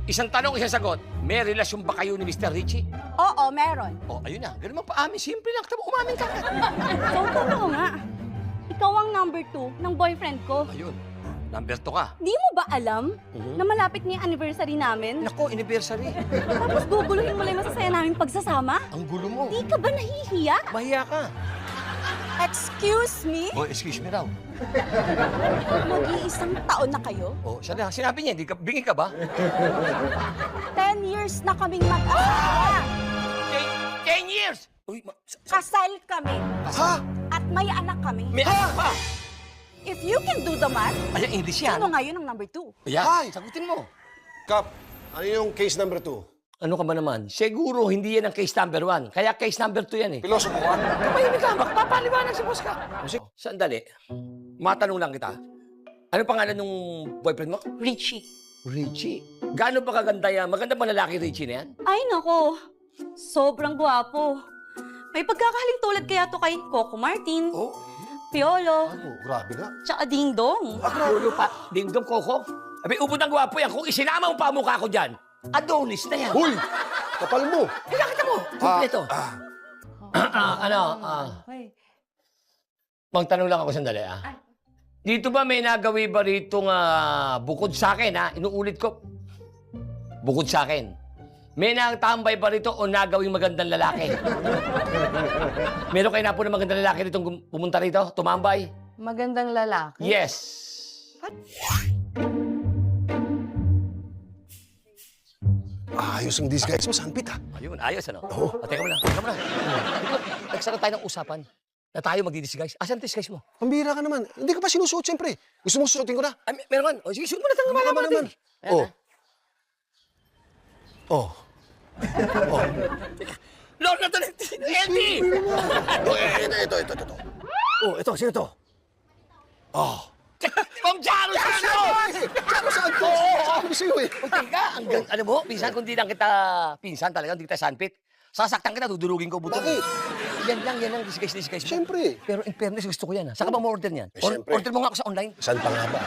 Isang tanong, isang sagot. May relasyon ba kayo ni Mr. Richie? Oo, meron. Oh, ayun na. Ganun mo paamin. Simple lang. Tama, umamin ka. So, totoo nga. Ikaw ang number 2 ng boyfriend ko. Ayun. Number 2 ka. Di mo ba alam na malapit na yung anniversary namin? Nako, anniversary. Tapos guguluhin mo lang yung masasaya naming pagsasama? Ang gulo mo. Di ka ba nahihiya? Mahiya ka. Excuse me? Oh, excuse me raw. Mag-iisang taon na kayo? Oh, sinabi niya, bingi ka ba? 10 years na kaming mag-asawa. 10 years! Uy, Kasal kami. Ha? At may anak kami. May anak pa! If you can do the math, Ay, English yan. sino ngayon ang number 2? Ayan, Hi. sagutin mo. Kap, ano yung case number 2? Ano ka ba naman? Siguro hindi yan ang case number 1. Kaya case number 2 yan eh. Pilosopo ka? Tumahimik ka, magpapaliwanag si boss ka. Sandali. Matanong lang kita. Ano pangalan nung boyfriend mo? Richie. Richie. Gaano ba kaganda yan? Maganda ba lalaki Richie na yan? Ay nako, sobrang gwapo. May pagkakahaling tulad kaya to kay Coco Martin, Oh, Piolo, Grabe nga. tsaka Ding Dong. Lolo pa. Dingdong Coco. Abi, ubod ng gwapo yan. Kung isinama mo pa ang mukha ko dyan, Adonis na yan. Huy! Kapal mo! Nakita mo. Kompleto. Magtanong lang ako sandali Dito ba may nagawi ba rito bukod sa akin Inuulit ko. Bukod sa akin. May natambay ba rito o nagawing magandang lalaki? Meron kayo na po ng magandang lalaki rito pumunta rito? Tumambay? Magandang lalaki? Yes. Ayos ang disguise mo, Sanpit Ayun, ayos ano? Oo. Teka mo lang, teka mo lang. Nagsagot tayo ng usapan na tayo magdi-disguise. Asan ang disguise mo? Pambira ka naman. Hindi ka pa sinusuot, siyempre. Gusto mo susuotin ko na? Ay, meron. O, sige, suot mo na tanga Tama malaman naman. natin. Oh. Oh. Lord na to na LT! Oh, ito. Oh, ito, sino to? Oh. Ma'am Jaro, sino? Tsaka saan to? Sabi ko sa'yo eh. O, teka, ano mo, pinsan, kung di lang kita pinsan talaga, hindi kita sanpit. Sasaktan kita, dudurugin ko buto. Bakit? Yan lang, disguise mo. Siyempre. Pero in fairness, gusto ko yan Saka ba mo order niyan? Siyempre. Order mo nga ako sa online. Saan pa nga ba?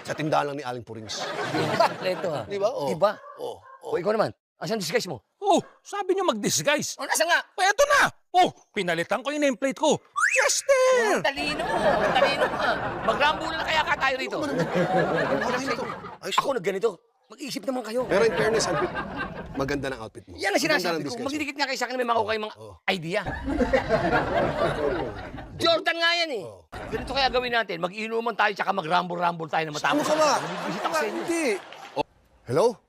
Sa tindahan lang ni Aling Purings. Kompleto Di ba? Oh. Diba? Oh. O, ikaw naman. Asan disguise mo? Oh, sabi niyo mag-disguise. O, nasa nga? Eto na! Oh, pinalitan ko yung nameplate ko. Yes, there! Talino mo. Magrambo na kaya ka tayo rito. Ayos Ako nagganito. Mag-isip naman kayo. Pero in fairness, Sanpit, maganda ng outfit mo. Yan ang Maganda ng sinasabi ko. disguise mo. Magdidikit nga kayo sa akin, may makuha kayong mga idea. Jordan nga yan eh. Ganito kaya gawin natin. Mag-inuman tayo tsaka mag-rumble-rumble tayo na matapos. Ano ka ba? Bibisita ko sa inyo. Hindi. Hello?